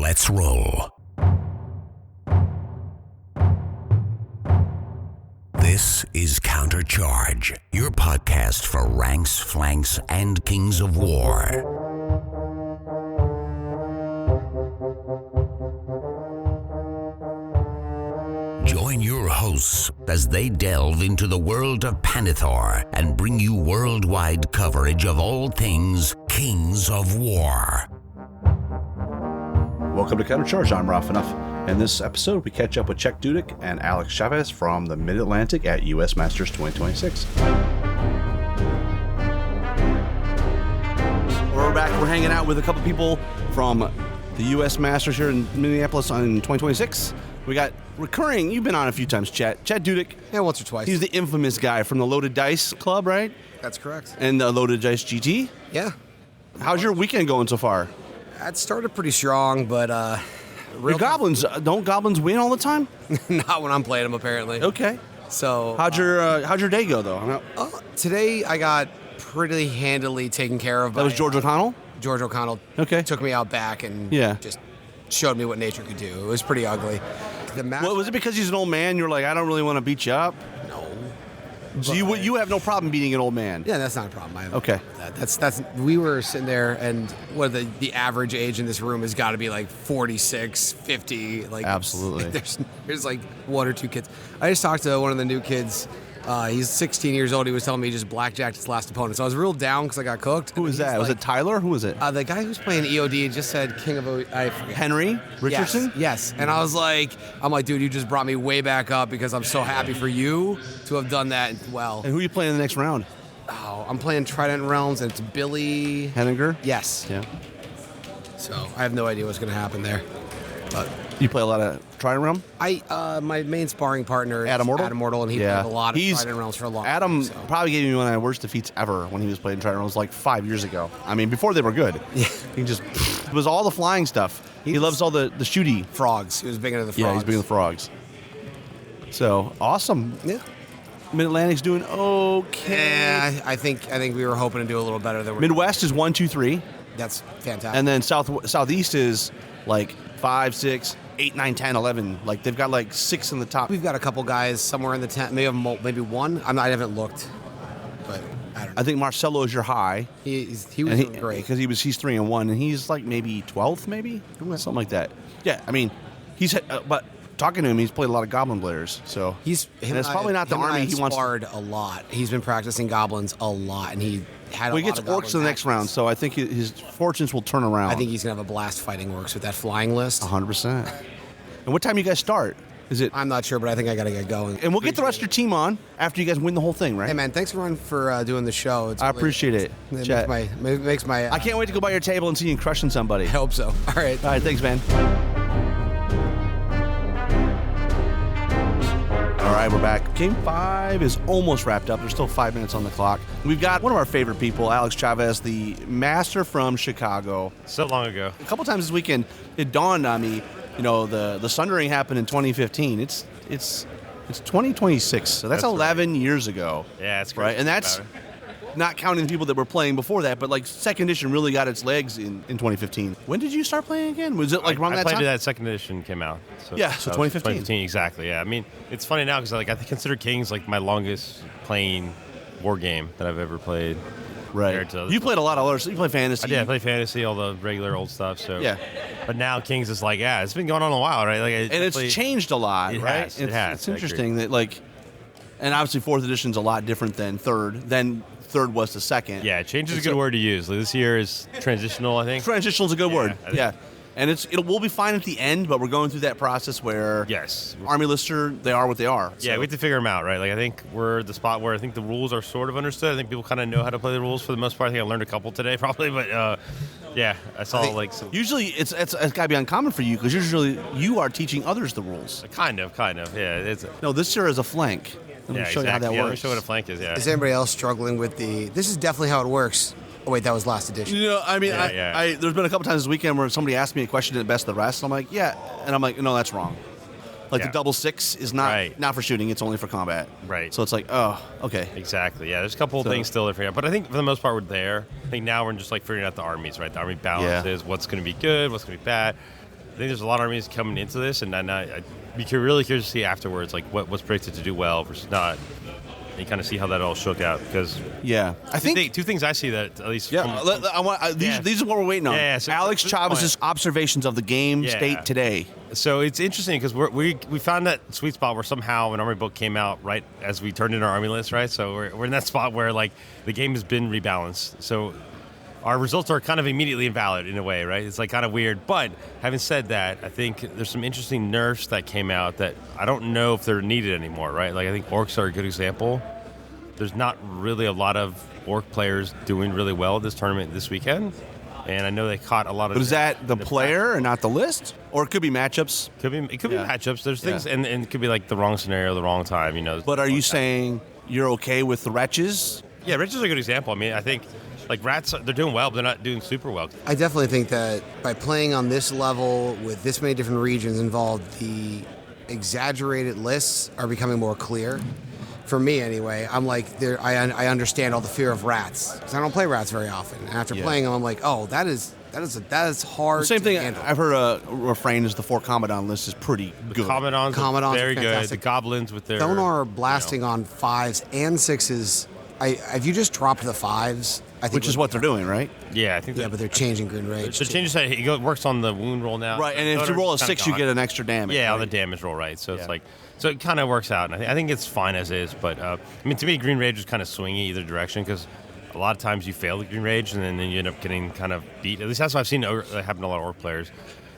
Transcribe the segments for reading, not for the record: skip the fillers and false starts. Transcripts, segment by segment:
Let's roll. This is Countercharge, your podcast for ranks, flanks, and kings of war. Join your hosts as they delve into the world of Panithor and bring you worldwide coverage of all things Kings of War. Welcome to Countercharge. I'm Ralph Enough. In this episode, we catch up with Chet Dudick and Alex Chavez from the Mid-Atlantic at U.S. Masters 2026. We're back. We're hanging out with a couple people from the U.S. Masters here in Minneapolis on 2026. We got recurring, you've been on a few times, Chet Dudick. Yeah, once or twice. He's the infamous guy from the Loaded Dice Club, right? That's correct. And the Loaded Dice GT. Yeah. How's your weekend going so far? It started pretty strong, but Your goblins, don't goblins win all the time? not when I'm playing them, apparently. Okay. So How'd your day go, though? today I got pretty handily taken care of by That was George O'Connell? George O'Connell. Okay. Took me out back and just showed me what nature could do. It was pretty ugly. What, was it because he's an old man? You're like, I don't really want to beat you up? No. So you have no problem beating an old man? Yeah, that's not a problem. I have Okay. That's we were sitting there, and what the average age in this room has got to be like 46, 50. Like Absolutely. There's like one or two kids. I just talked to one of the new kids. He's 16 years old. He was telling me he just blackjacked his last opponent. So I was real down because I got cooked. Who was that? Was it Tyler? Who was it? The guy who's playing EOD just said King of I forget. Henry Richardson? Yes. And I was like, dude, you just brought me way back up because I'm so happy for you to have done that well. And who are you playing in the next round? Oh, I'm playing Trident Realms, and it's Billy Henninger? Yes. Yeah. So I have no idea what's going to happen there. But You play a lot of Trident Realm? my main sparring partner is Adam Mortal, and he played a lot of Trident Realms for a long Adam time. probably gave me one of my worst defeats ever when he was playing Trident Realms like 5 years ago. I mean, before they were good. Yeah. He just, it was all the flying stuff. He loves all the shooty. Frogs. He was big into the frogs. Yeah, he's big into the frogs. So, awesome. Yeah. Mid-Atlantic's doing okay. Yeah, I think we were hoping to do a little better than we Midwest is 1, 2, 3. That's fantastic. And then Southeast is like 5, 6, 8, 9, 10, 11. Like they've got like 6 in the top. We've got a couple guys somewhere in the 10, maybe one. I haven't looked, but I don't know. I think Marcelo is your high. He was doing great. Because he's 3-1, and he's like maybe 12th, maybe something like that. Yeah, I mean, but talking to him, he's played a lot of Goblin players. So it's probably not the army he wants. Sparred a lot. He's been practicing goblins a lot, and he had. He gets orcs in the next round, so I think his fortunes will turn around. I think he's gonna have a blast fighting orcs with that flying list. 100%. And what time you guys start? Is it? I'm not sure, but I think I gotta get going. And we'll get the rest of your team on after you guys win the whole thing, right? Hey man, thanks for doing the show. I appreciate it. It makes my. I can't wait to go by your table and see you crushing somebody. I hope so. All right. All right, thanks, man. All right, we're back. Game 5 is almost wrapped up. There's still 5 minutes on the clock. We've got one of our favorite people, Alex Chavez, the master from Chicago. So long ago. A couple times this weekend, it dawned on me, the Sundering happened in 2015. It's 2026, so that's 11 years ago. Yeah, that's right. And that's not counting the people that were playing before that, but like second edition really got its legs in 2015. When did you start playing again? Was it like around that time? I played that second edition came out. So 2015. 2015, exactly. Yeah, I mean, it's funny now because I consider Kings like my longest playing war game that I've ever played. Right. You played a lot of others. You played fantasy. I did. I played fantasy, all the regular old stuff. So yeah. But now Kings is like, it's been going on a while, right? And it's changed a lot, right? It has. It's interesting that and obviously fourth edition's a lot different than third. Then third was the second. Yeah, change is a good word to use. This year is transitional, I think. Transitional is a good word. Yeah. And we'll be fine at the end, but we're going through that process where Army lists they are what they are. Yeah, we have to figure them out, right? Like I think we're at the spot where I think the rules are sort of understood. I think people kind of know how to play the rules for the most part. I think I learned a couple today probably, but I saw some. Usually it's got to be uncommon for you because usually you are teaching others the rules. Kind of. Yeah. No, this year is a flank. Let me show you how that works. Let me show what a flank is, yeah. Is anybody else struggling with this is definitely how it works. Oh, wait, that was last edition. I mean, there's been a couple times this weekend where somebody asked me a question at best of the rest, and I'm like, yeah. And I'm like, no, that's wrong. Like the double six is not for shooting, it's only for combat. Right. So it's like, oh, okay. Exactly, yeah. There's a couple of things still to figure out. But I think for the most part we're there. I think now we're just figuring out the armies, right? The army balances, what's going to be good, what's going to be bad. think there's a lot of armies coming into this, and I'd be really curious to see afterwards, like what's predicted to do well versus not. And kind of see how that all shook out because I think two things I see that at least these are what we're waiting on. So Alex Chavez's observations of the game state today. So it's interesting because we found that sweet spot where somehow an army book came out right as we turned in our army list, right? So we're in that spot where like the game has been rebalanced. So our results are kind of immediately invalid in a way, right? It's like kind of weird. But having said that, I think there's some interesting nerfs that came out that I don't know if they're needed anymore, right? Like I think orcs are a good example. There's not really a lot of orc players doing really well this tournament this weekend. And I know they caught a lot of... But is that the player and not the list? Or it could be matchups? It could be matchups. There's things, and it could be like the wrong scenario, the wrong time, you know. But are you saying you're okay with the wretches? Yeah, wretches are a good example. I mean, I think... Like rats, they're doing well, but they're not doing super well. I definitely think that by playing on this level with this many different regions involved, the exaggerated lists are becoming more clear. For me, anyway, I'm like, I understand all the fear of rats because I don't play rats very often. And after playing them, I'm like, oh, that is hard. The same thing. Handle. I've heard a refrain is the 4 Commandant list is pretty good. Commandants very good. The goblins with their Thonar blasting on 5s and 6s. If you just dropped the 5s. Which is what they're doing, right? Yeah, I think. Yeah, but they're changing Green Rage. The changes that it works on the wound roll now. Right, and if you roll a 6, you get an extra damage. Yeah, right? on the damage roll, right? So it's like, so it kind of works out. And I think it's fine as is. But I mean, to me, Green Rage is kind of swingy either direction because a lot of times you fail the Green Rage and then you end up getting kind of beat. At least that's what I've seen happen to a lot of orc players.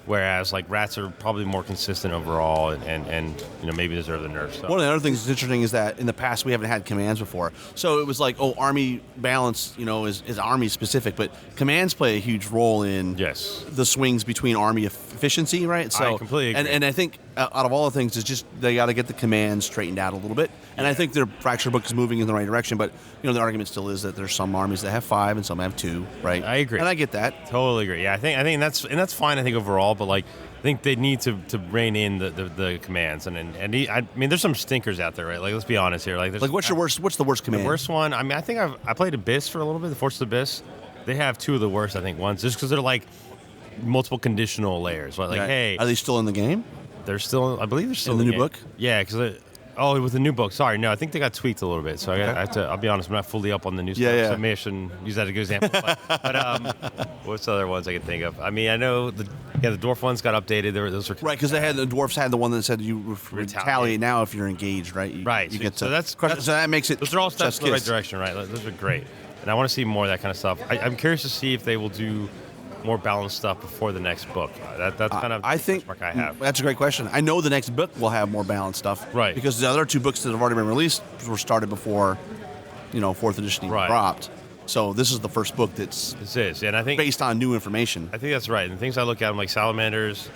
Whereas like rats are probably more consistent overall, and you know maybe deserve the nerfs. So. One of the other things that's interesting is that in the past we haven't had commands before, so it was like army balance, you know, is army specific, but commands play a huge role in the swings between army efficiency, right? So I completely agree. And I think out of all the things, it's just they got to get the commands straightened out a little bit, and I think their fracture book is moving in the right direction. But you know the argument still is that there's some armies that have 5 and some have 2, right? I agree, and I get that. Totally agree. Yeah, I think that's fine. I think overall. But like, I think they need to rein in the commands, and I mean, there's some stinkers out there, right? Like, let's be honest here. Like what's the worst command? The worst one. I mean, I think I played Abyss for a little bit. The Force of Abyss. They have 2 of the worst, I think, ones, just because they're like multiple conditional layers. Right? Like, hey, are they still in the game? They're still. I believe they're still in the new book. Yeah, because. With the new book. Sorry, no, I think they got tweaked a little bit. So I have to. I'll be honest, I'm not fully up on the new stuff. So maybe I shouldn't use that as a good example. But what's the other ones I can think of? I mean, I know the dwarf ones got updated. Those were right because the dwarfs had the one that said you retaliate now if you're engaged, right? You get to, so that makes it. Those are all steps in the right direction, right? Those are great, and I want to see more of that kind of stuff. I'm curious to see if they will do more balanced stuff before the next book. That's kind of I think mark I have. That's a great question. I know the next book will have more balanced stuff, right? Because the other 2 books that have already been released were started before, 4th edition even dropped. So this is the first book and I think based on new information. I think that's right. And the things I look at, I'm like salamanders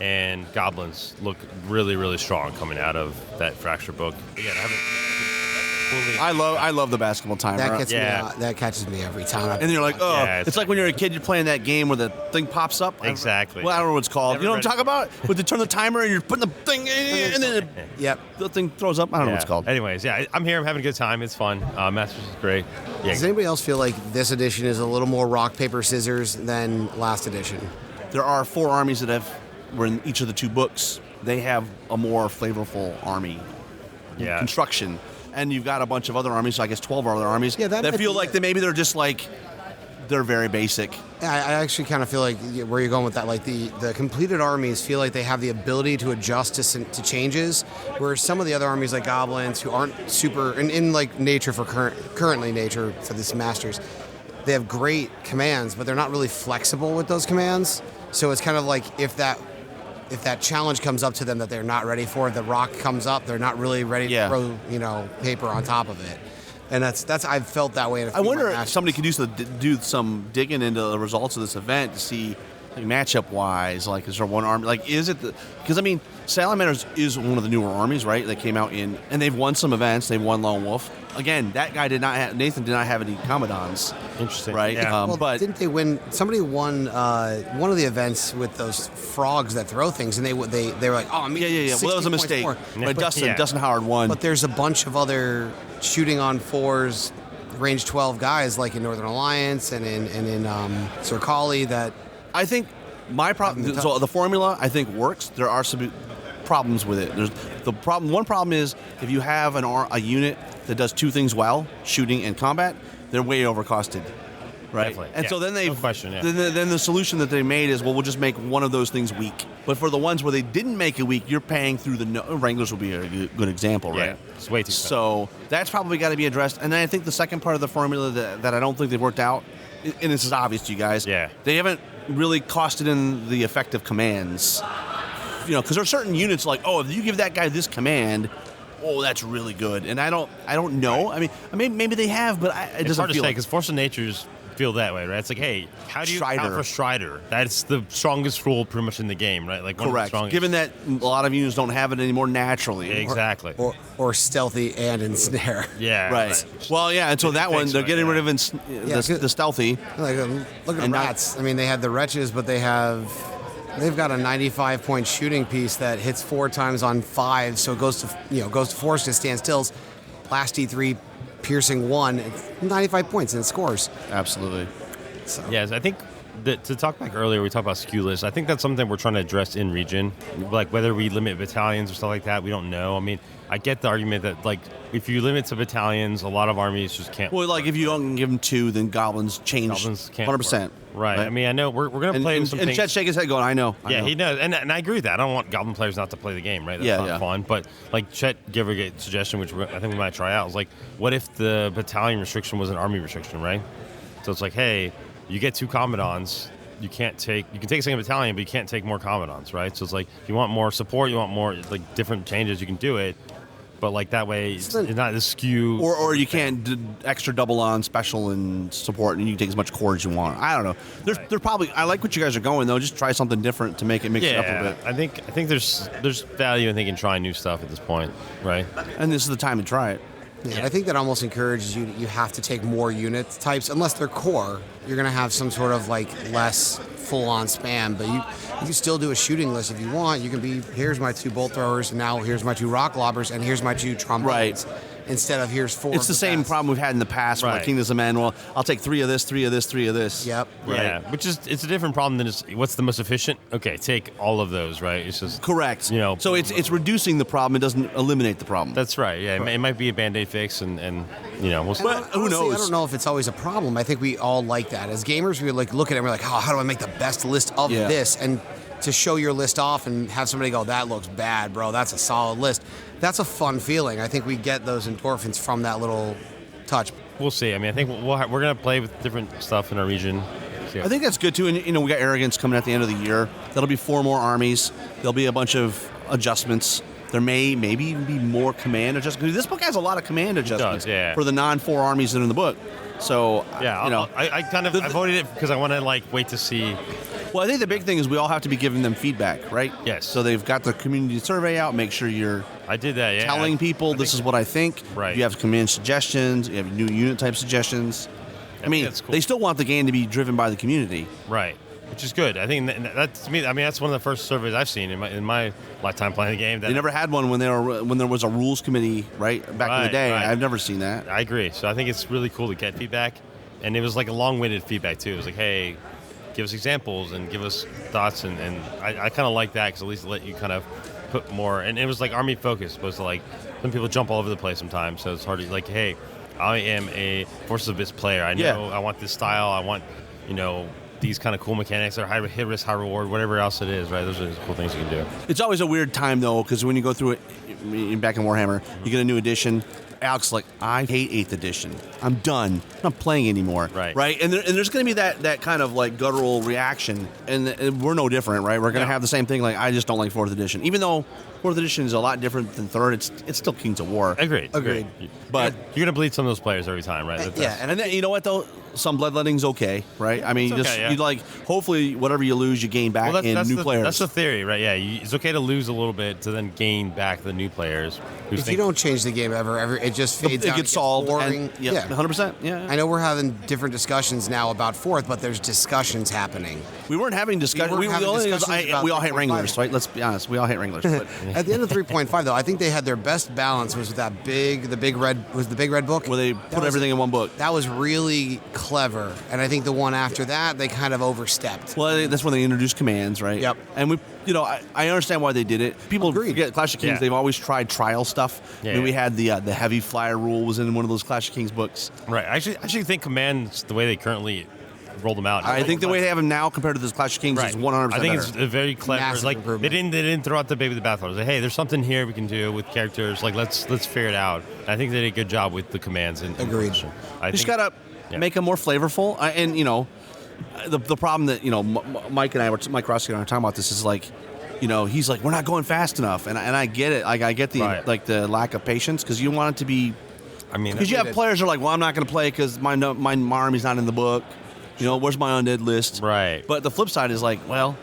and goblins look really, really strong coming out of that fracture book. Again, I haven't. I love the basketball timer. That catches me every time. And you're like, it's like when you're a kid, you're playing that game where the thing pops up. Exactly. Well, I don't know what it's called. You know what I'm talking about? When you turn the timer and you're putting the thing in, and then the thing throws up. I don't know what it's called. Anyways, I'm here. I'm having a good time. It's fun. Masters is great. Yeah. Does anybody else feel like this edition is a little more rock, paper, scissors than last edition? There are 4 armies that were in each of the 2 books. They have a more flavorful army construction. And you've got a bunch of other armies, so I guess 12 other armies that feel like they're just like they're very basic. I actually kind of feel like where you're going with that, like the completed armies feel like they have the ability to adjust to changes, whereas some of the other armies like goblins who aren't super in like nature for currently nature for this masters, they have great commands, but they're not really flexible with those commands. So it's kind of like if that challenge comes up to them that they're not ready for, the rock comes up, they're not really ready to throw, paper on top of it. And that's I've felt that way. In a few I wonder if matches. somebody could do some digging into the results of this event to see, like, matchup wise, like, is there one army? Like, is it because I mean, Salamanders is one of the newer armies, right? That came out and they've won some events. They've won Lone Wolf. Again, that guy Nathan did not have any Commandants. Interesting, right? Yeah. But didn't they win? Somebody won one of the events with those frogs that throw things, and they were like, oh, yeah. Well, that was a mistake. But Dustin Howard won. But there's a bunch of other shooting on 4s, range 12 guys like in Northern Alliance and in Sir Kali that. I think My problem. So the formula I think works. There are some problems with it. There's the problem. One problem is if you have a unit that does two things well, shooting and combat, they're way overcosted. Right, Definitely. and so then no question, yeah. then the solution that they made is, well, we'll just make one of those things weak. But for the ones where they didn't make it weak, you're paying through Wranglers would be a good example, right? Yeah, it's way too expensive. So that's probably got to be addressed. And then I think the second part of the formula that I don't think they've worked out, and this is obvious to you guys, they haven't really costed in the effective commands. Because there are certain units like, oh, if you give that guy this command, oh, that's really good. And I don't know. I mean, maybe they have, but it doesn't feel it's hard to say like because Force of Nature's feel that way, right? It's like, hey, how do you Strider. count for Strider? That's the strongest rule pretty much in the game, right? Like one of the correct. strongest. Given that a lot of units don't have it anymore naturally. Exactly. Or stealthy and ensnare. Yeah. Right. Well, yeah, and so that one, they're getting rid of the stealthy. Like, look at And rats. I mean, they had the wretches, but they've got a 95-point shooting piece that hits 4 times on 5, so it goes to force to stand stills. Blast D3, piercing 1, it's 95 points and it scores. Absolutely. So. Yes, I think that to talk back earlier, we talked about SKU lists. I think that's something we're trying to address in region. Like whether we limit battalions or stuff like that, we don't know. I mean, I get the argument that like if you limit to battalions, a lot of armies just can't. Well, like if you don't give them 2, then goblins change. Goblins can't 100%. work. Right. I mean, I know we're going to play with some and things. Chet shake his head going, I know. Yeah, he does. And I agree with that. I don't want Goblin players not to play the game, right? That's not fun. But like Chet gave a suggestion, which I think we might try out, was like, what if the battalion restriction was an army restriction, right? So it's like, hey, you get 2 commandants. You can take a second battalion, but you can't take more commandants, right? So it's like, if you want more support, you want more like different changes, you can do it. But like that way, it's not the skew. Or you can't do extra double on special and support, and you can take as much core as you want. I don't know. There's probably. I like what you guys are going though. Just try something different to make it mix it up a bit. I think there's value in trying new stuff at this point, right? And this is the time to try it. Yeah, I think that almost encourages you have to take more unit types. Unless they're core, you're going to have some sort of like less full-on spam. But you can still do a shooting list if you want. You can be, here's my 2 bolt throwers, and now here's my 2 rock lobbers, and here's my 2 trombones. Right. Instead of here's 4. It's the same problem we've had in the past. Right. Like Kingdoms of Men. Well, I'll take 3 of this, 3 of this, 3 of this. Yep. Right. Yeah, which is it's a different problem than just what's the most efficient. Okay, take all of those. Right. It's just correct. So it's reducing the problem. It doesn't eliminate the problem. That's right. Yeah. It might be a Band-Aid fix, and we'll see. But who knows? I don't know if it's always a problem. I think we all like that as gamers. We like look at it and we're like, how do I make the best list of this? And to show your list off and have somebody go, that looks bad, bro. That's a solid list. That's a fun feeling. I think we get those endorphins from that little touch. We'll see. I mean, I think we're going to play with different stuff in our region. I think that's good too. And we got Arrogance coming at the end of the year. That'll be 4 more armies. There'll be a bunch of adjustments. There maybe even be more command adjustments. This book has a lot of command adjustments for the non-4 armies that are in the book. So I kind of I voted it because I want to wait to see. Well, I think the big thing is we all have to be giving them feedback, right? Yes. So they've got the community survey out. Make sure you're I did that, yeah. telling people this is what I think. Right. You have command suggestions. You have new unit type suggestions. I mean, that's cool. They still want the game to be driven by the community. Right. Which is good. I think that to me. I mean, that's one of the first surveys I've seen in my lifetime playing the game. They never had one when there was a rules committee, right? Back in the day. Right. I've never seen that. I agree. So I think it's really cool to get feedback, and it was like a long-winded feedback too. It was like, hey, give us examples and give us thoughts, and I kind of like that because at least it let you kind of put more. And it was like army focused, opposed to like some people jump all over the place sometimes. So it's hard to like, hey, I am a Forces of Abyss player. I know I want this style. I want these kind of cool mechanics are high hit risk, high reward, whatever else it is, right? Those are the cool things you can do. It's always a weird time, though, because when you go through it back in Warhammer, you get a new edition. Alex is like, I hate 8th edition. I'm done. I'm not playing anymore. Right. And there's going to be that kind of like guttural reaction, and we're no different, right? We're going to have the same thing. Like, I just don't like 4th edition, even though 4th edition is a lot different than 3rd. It's still Kings of War. Agreed. But you're going to bleed some of those players every time, right? And then, you know what though? Some bloodletting's okay, right? I mean, you like hopefully whatever you lose, you gain back in new players. That's the theory, right? Yeah, it's okay to lose a little bit to then gain back the new players. If you don't change the game ever, it just fades out. It gets solved. Boring. 100%. Yeah. I know we're having different discussions now about 4th, but there's discussions happening. We weren't having discussions. We all hate Wranglers, right? Let's be honest. We all hate Wranglers. But. At the end of 3.5, though, I think they had their best balance was with the big red book where they put everything in one book. That was really clever. And I think the one after that, they kind of overstepped. Well, that's when they introduced commands, right? Yep. And I understand why they did it. People Agreed. forget Clash of Kings. Yeah. They've always tried trial stuff. Yeah. I mean, we had the heavy flyer rule was in one of those Clash of Kings books. Right. I actually think commands, the way they currently roll them out. I think the way they have them now compared to this Clash of Kings is 100% I think better. it's a very clever. Massive Like improvement. they didn't throw out the baby with the bathwater. Like, hey, there's something here we can do with characters. Like let's figure it out. I think they did a good job with the commands. Agreed. You just gotta make them more flavorful. And the problem that Mike Roski and I were talking about this is like, he's like, we're not going fast enough, and I get it. Like I get the the lack of patience because you want it to be. I mean, because you have players who are like, well, I'm not going to play because my army's not in the book. Where's my undead list? Right. But the flip side is like, well,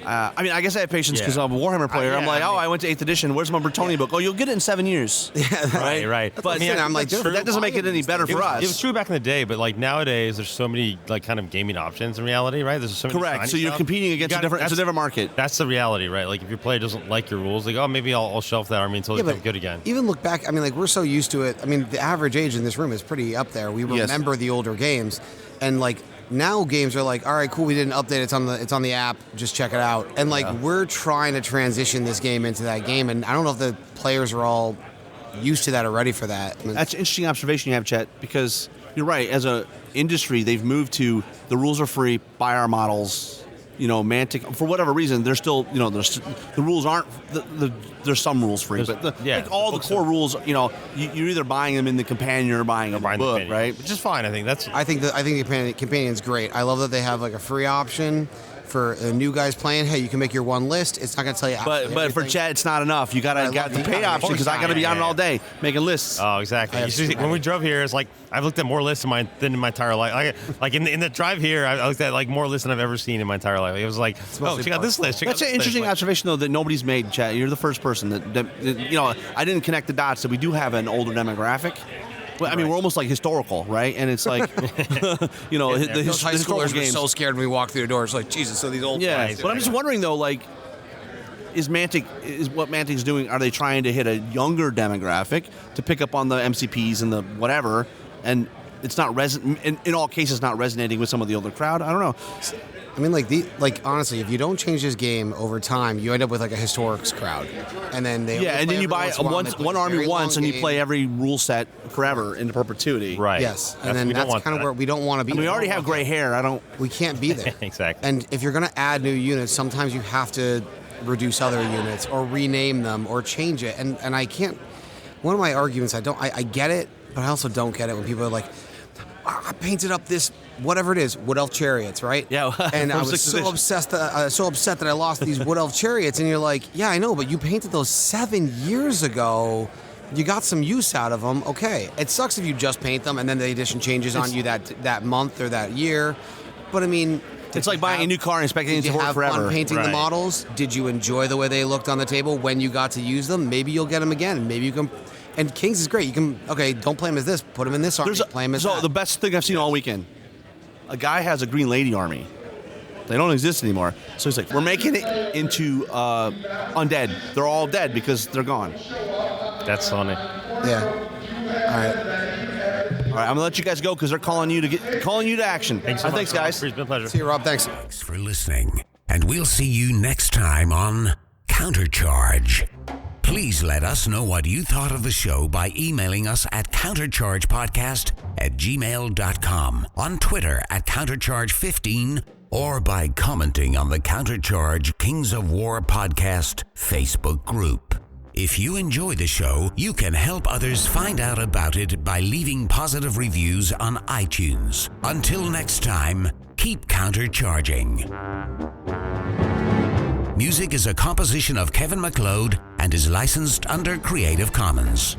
I guess I have patience because I'm a Warhammer player. I'm like, I went to 8th edition. Where's my Bretonnia book? Oh, you'll get it in 7 years. Right. But I'm like, that doesn't make it any better for us. It was true back in the day, but like nowadays, there's so many like kind of gaming options in reality, right? There's so many. Correct. So you're competing against a different market. That's the reality, right? Like if your player doesn't like your rules, like maybe I'll shelf that army until they become good again. Even look back, like we're so used to it. I mean, the average age in this room is pretty up there. We remember the older games, and like. Now games are like, all right, cool, we didn't update it. It's on the app. Just check it out. And we're trying to transition this game into that game, and I don't know if the players are all used to that or ready for that. That's an interesting observation you have, Chet, because you're right. As a industry, they've moved to the rules are free, buy our models. Mantic, for whatever reason, there's still, the rules aren't, there's some rules free, but all the core rules, you're either buying them in the companion or buying a book, right? Which is fine. I think the companion's great. I love that they have like a free option for new guys playing. Hey, you can make your one list. It's not going to tell you. But for Chet, it's not enough. You got the paid option because I got to be on it all day making lists. Oh, exactly. When we drove here, it's like I've looked at more lists than in my entire life. Like in the drive here, I looked at like more lists than I've ever seen in my entire life. It was like, check out this list. That's an interesting observation, though, that nobody's made, Chet. You're the first person that I didn't connect the dots. So we do have an older demographic. Well, I mean, we're almost like historical, right? And it's like, Those high schoolers were so scared when we walked through the door. It's like, Jesus, so these old guys. But I'm just wondering, though, like, is what Mantic's doing, are they trying to hit a younger demographic to pick up on the MCPs and the whatever, and it's not in all cases not resonating with some of the older crowd? I don't know. I mean, honestly, if you don't change this game over time, you end up with like a historics crowd, and then and then you buy one army once, and you play every rule set forever into perpetuity. Right. Yes, and then that's kind of where we don't want to be. And we already have gray hair. We can't be there. Exactly. And if you're going to add new units, sometimes you have to reduce other units or rename them or change it. And I can't. One of my arguments, I get it, but I also don't get it when people are like, I painted up this, whatever it is, Wood Elf Chariots, right? Yeah. And I was so upset that I lost these Wood Elf Chariots. And you're like, yeah, I know, but you painted those 7 years ago. You got some use out of them. Okay. It sucks if you just paint them and then the edition changes on you that month or that year. But I mean, it's like buying a new car and expecting it to work forever. Did you have fun painting the models? Did you enjoy the way they looked on the table when you got to use them? Maybe you'll get them again. Maybe you can. And Kings is great. You can, don't play him as this. Put him in this army. Play him as that. The best thing I've seen all weekend, a guy has a Green Lady army. They don't exist anymore. So he's like, we're making it into undead. They're all dead because they're gone. That's funny. Yeah. All right, I'm gonna let you guys go because they're calling you to action. Thanks so much. Thanks, guys. It's been a pleasure. See you, Rob. Thanks. Thanks for listening, and we'll see you next time on Countercharge. Please let us know what you thought of the show by emailing us at counterchargepodcast@gmail.com, on Twitter at countercharge15, or by commenting on the Countercharge Kings of War podcast Facebook group. If you enjoy the show, you can help others find out about it by leaving positive reviews on iTunes. Until next time, keep countercharging. Music is a composition of Kevin MacLeod and is licensed under Creative Commons.